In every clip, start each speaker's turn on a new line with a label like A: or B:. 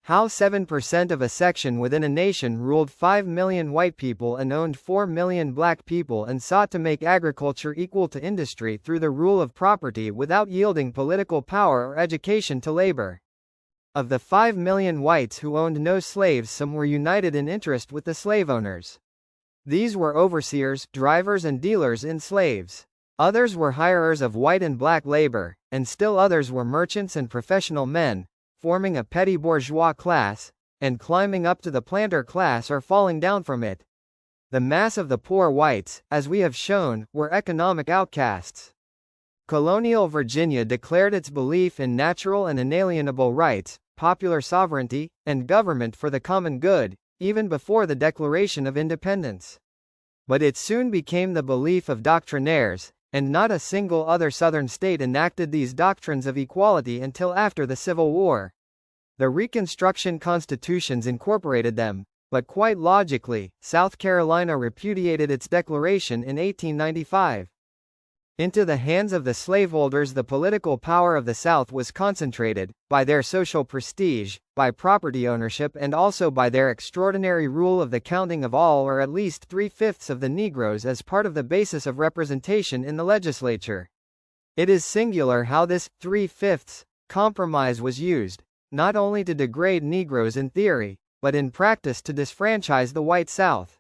A: How 7% of a section within a nation ruled 5 million white people and owned 4 million black people and sought to make agriculture equal to industry through the rule of property without yielding political power or education to labor. Of the 5 million whites who owned no slaves, some were united in interest with the slave owners. These were overseers, drivers and dealers in slaves. Others were hirers of white and black labor, and still others were merchants and professional men, forming a petty bourgeois class, and climbing up to the planter class or falling down from it. The mass of the poor whites, as we have shown, were economic outcasts. Colonial Virginia declared its belief in natural and inalienable rights, popular sovereignty, and government for the common good, even before the Declaration of Independence. But it soon became the belief of doctrinaires, and not a single other Southern state enacted these doctrines of equality until after the Civil War. The Reconstruction constitutions incorporated them, but quite logically, South Carolina repudiated its declaration in 1895. Into the hands of the slaveholders the political power of the South was concentrated, by their social prestige, by property ownership and also by their extraordinary rule of the counting of all or at least 3/5 of the Negroes as part of the basis of representation in the legislature. It is singular how this 3/5 compromise was used, not only to degrade Negroes in theory, but in practice to disfranchise the white South.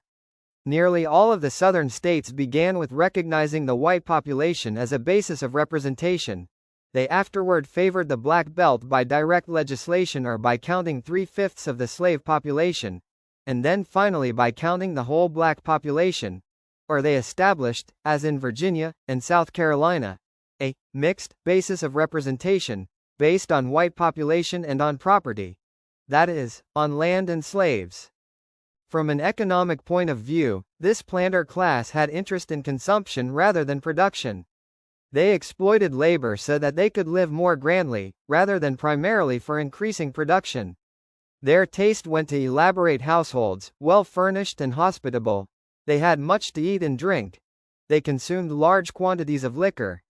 A: Nearly all of the Southern states began with recognizing the white population as a basis of representation. They afterward favored the Black Belt by direct legislation or by counting 3/5 of the slave population, and then finally by counting the whole black population. Or they established, as in Virginia and South Carolina, a mixed basis of representation, based on white population and on property. That is, on land and slaves. From an economic point of view, this planter class had interest in consumption rather than production. They exploited labor so that they could live more grandly, rather than primarily for increasing production. Their taste went to elaborate households, well furnished and hospitable. They had much to eat and drink. They consumed large quantities of liquor.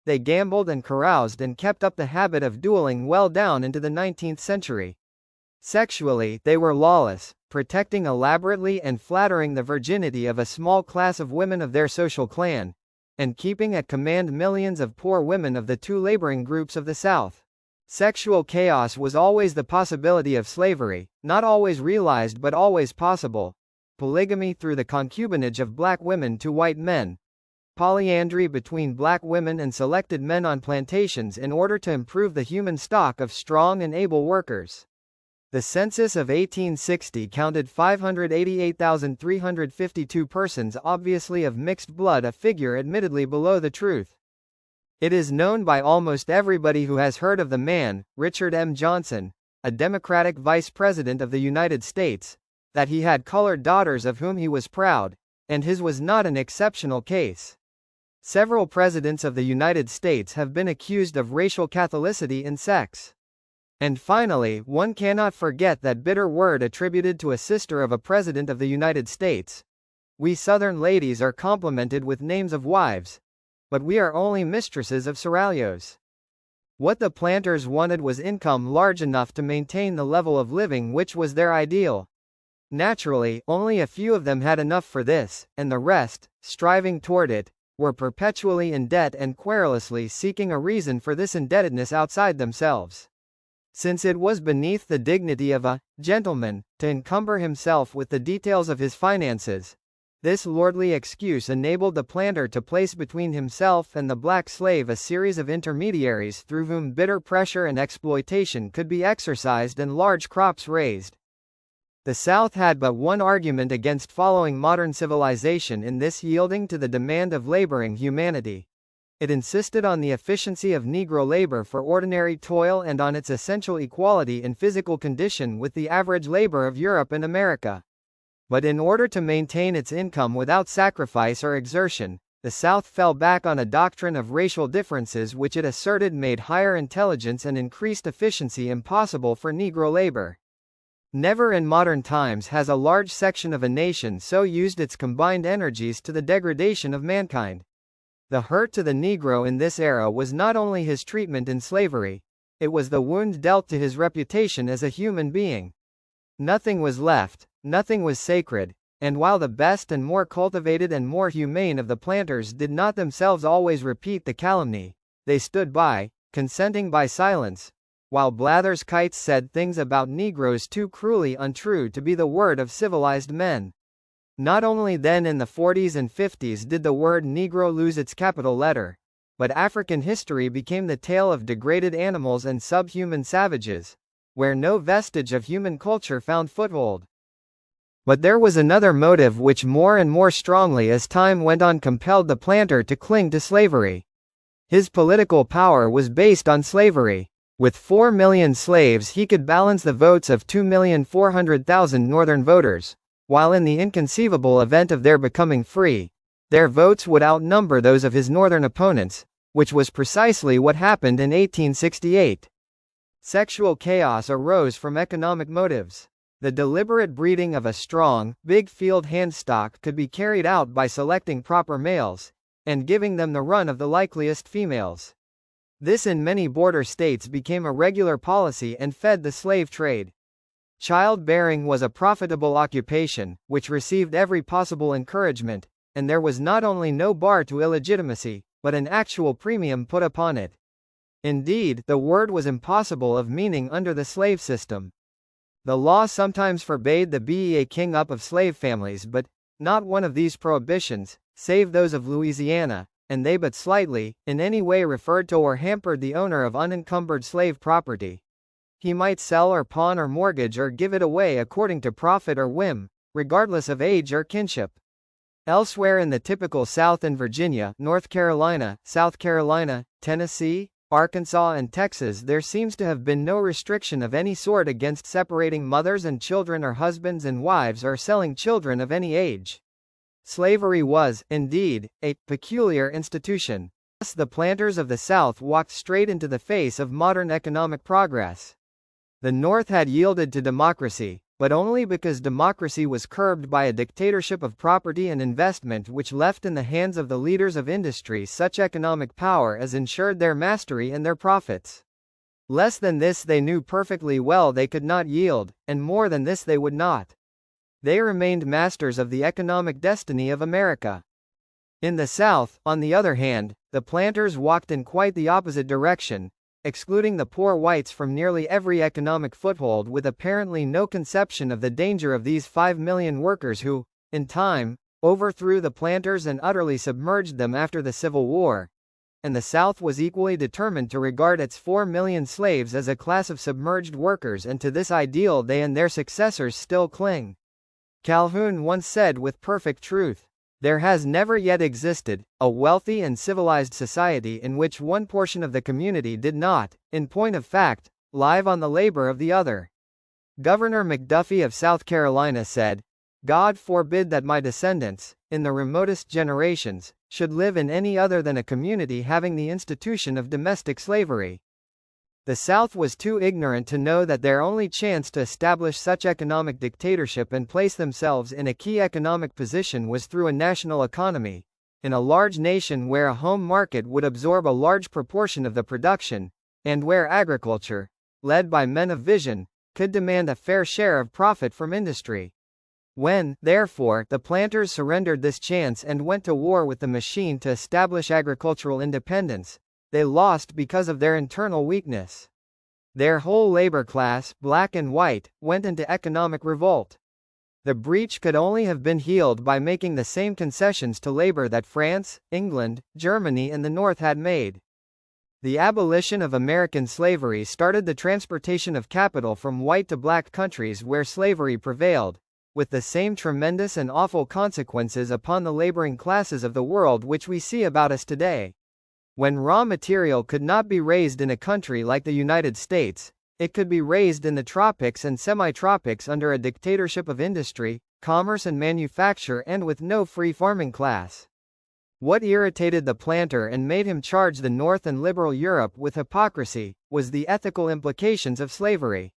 A: They gambled and caroused and kept up the habit of dueling well down into the 19th century. Sexually, they were lawless, protecting elaborately and flattering the virginity of a small class of women of their social clan, and keeping at command millions of poor women of the two laboring groups of the South. Sexual chaos was always the possibility of slavery, not always realized but always possible. Polygamy through the concubinage of black women to white men. Polyandry between black women and selected men on plantations in order to improve the human stock of strong and able workers. The census of 1860 counted 588,352 persons obviously of mixed blood, a figure admittedly below the truth. It is known by almost everybody who has heard of the man, Richard M. Johnson, a Democratic Vice President of the United States, that he had colored daughters of whom he was proud, and his was not an exceptional case. Several presidents of the United States have been accused of racial catholicity in sex. And finally, one cannot forget that bitter word attributed to a sister of a president of the United States. We Southern ladies are complimented with names of wives, but we are only mistresses of seraglios. What the planters wanted was income large enough to maintain the level of living which was their ideal. Naturally, only a few of them had enough for this, and the rest, striving toward it, were perpetually in debt and querulously seeking a reason for this indebtedness outside themselves. Since it was beneath the dignity of a gentleman to encumber himself with the details of his finances, this lordly excuse enabled the planter to place between himself and the black slave a series of intermediaries through whom bitter pressure and exploitation could be exercised and large crops raised. The South had but one argument against following modern civilization in this yielding to the demand of laboring humanity. It insisted on the efficiency of Negro labor for ordinary toil and on its essential equality in physical condition with the average labor of Europe and America. But in order to maintain its income without sacrifice or exertion, the South fell back on a doctrine of racial differences which it asserted made higher intelligence and increased efficiency impossible for Negro labor. Never in modern times has a large section of a nation so used its combined energies to the degradation of mankind. The hurt to the Negro in this era was not only his treatment in slavery, It was the wound dealt to his reputation as a human being. Nothing was left, nothing was sacred, and while the best and more cultivated and more humane of the planters did not themselves always repeat the calumny, they stood by, consenting by silence, while Blather's kites said things about Negroes too cruelly untrue to be the word of civilized men. Not only then in the 40s and 50s did the word Negro lose its capital letter, but African history became the tale of degraded animals and subhuman savages, where no vestige of human culture found foothold. But there was another motive which more and more strongly as time went on compelled the planter to cling to slavery. His political power was based on slavery. With 4 million slaves he could balance the votes of 2,400,000 Northern voters, while in the inconceivable event of their becoming free, their votes would outnumber those of his Northern opponents, which was precisely what happened in 1868. Sexual chaos arose from economic motives. The deliberate breeding of a strong, big field hand stock could be carried out by selecting proper males, and giving them the run of the likeliest females. This in many border states became a regular policy and fed the slave trade. Childbearing was a profitable occupation, which received every possible encouragement, and there was not only no bar to illegitimacy, but an actual premium put upon it. Indeed, the word was impossible of meaning under the slave system. The law sometimes forbade the king up of slave families, but not one of these prohibitions, save those of Louisiana, and they but slightly, in any way referred to or hampered the owner of unencumbered slave property. He might sell or pawn or mortgage or give it away according to profit or whim, regardless of age or kinship. Elsewhere in the typical South in Virginia, North Carolina, South Carolina, Tennessee, Arkansas and Texas there seems to have been no restriction of any sort against separating mothers and children or husbands and wives or selling children of any age. Slavery was, indeed, a peculiar institution. Thus the planters of the South walked straight into the face of modern economic progress. The North had yielded to democracy, but only because democracy was curbed by a dictatorship of property and investment which left in the hands of the leaders of industry such economic power as ensured their mastery and their profits. Less than this they knew perfectly well they could not yield, and more than this they would not. They remained masters of the economic destiny of America. In the South, on the other hand, the planters walked in quite the opposite direction, excluding the poor whites from nearly every economic foothold with apparently no conception of the danger of these 5 million workers who, in time, overthrew the planters and utterly submerged them after the Civil War. And the South was equally determined to regard its 4 million slaves as a class of submerged workers, and to this ideal they and their successors still cling. Calhoun once said with perfect truth, "There has never yet existed a wealthy and civilized society in which one portion of the community did not, in point of fact, live on the labor of the other." Governor McDuffie of South Carolina said, "God forbid that my descendants, in the remotest generations, should live in any other than a community having the institution of domestic slavery." The South was too ignorant to know that their only chance to establish such economic dictatorship and place themselves in a key economic position was through a national economy, in a large nation where a home market would absorb a large proportion of the production, and where agriculture, led by men of vision, could demand a fair share of profit from industry. When, therefore, the planters surrendered this chance and went to war with the machine to establish agricultural independence, they lost because of their internal weakness. Their whole labor class, black and white, went into economic revolt. The breach could only have been healed by making the same concessions to labor that France, England, Germany and the North had made. The abolition of American slavery started the transportation of capital from white to black countries where slavery prevailed, with the same tremendous and awful consequences upon the laboring classes of the world which we see about us today. When raw material could not be raised in a country like the United States, it could be raised in the tropics and semi-tropics under a dictatorship of industry, commerce and manufacture and with no free farming class. What irritated the planter and made him charge the North and liberal Europe with hypocrisy, was the ethical implications of slavery.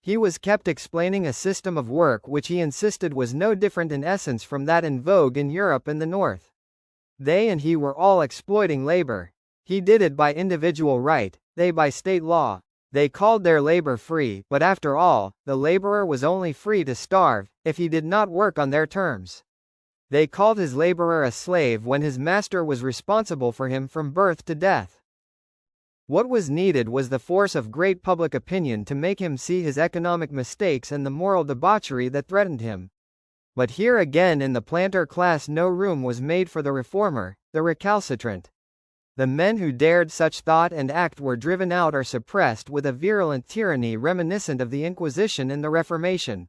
A: He was kept explaining a system of work which he insisted was no different in essence from that in vogue in Europe and the North. They and he were all exploiting labor. He did it by individual right, they by state law. They called their labor free, but after all, the laborer was only free to starve, if he did not work on their terms. They called his laborer a slave when his master was responsible for him from birth to death. What was needed was the force of great public opinion to make him see his economic mistakes and the moral debauchery that threatened him. But here again in the planter class no room was made for the reformer, the recalcitrant. The men who dared such thought and act were driven out or suppressed with a virulent tyranny reminiscent of the Inquisition and the Reformation.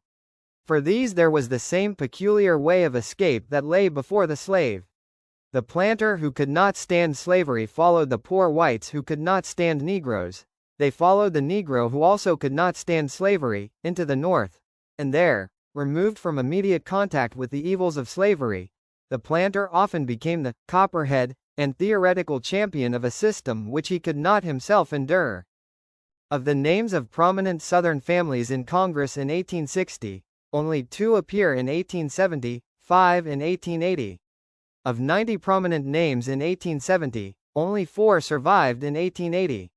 A: For these there was the same peculiar way of escape that lay before the slave. The planter who could not stand slavery followed the poor whites who could not stand Negroes. They followed the Negro who also could not stand slavery, into the North. And there, removed from immediate contact with the evils of slavery, the planter often became the copperhead and theoretical champion of a system which he could not himself endure. Of the names of prominent Southern families in Congress in 1860, only 2 appear in 1870, 5 in 1880. Of 90 prominent names in 1870, only 4 survived in 1880.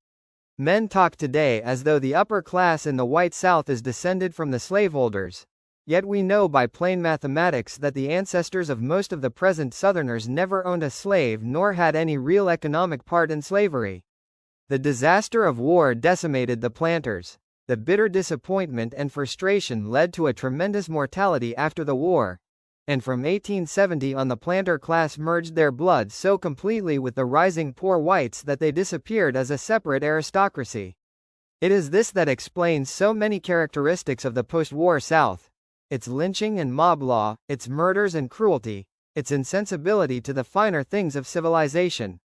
A: Men talk today as though the upper class in the white South is descended from the slaveholders. Yet we know by plain mathematics that the ancestors of most of the present Southerners never owned a slave nor had any real economic part in slavery. The disaster of war decimated the planters. The bitter disappointment and frustration led to a tremendous mortality after the war, and from 1870 on the planter class merged their blood so completely with the rising poor whites that they disappeared as a separate aristocracy. It is this that explains so many characteristics of the post-war South. Its lynching and mob law, its murders and cruelty, its insensibility to the finer things of civilization.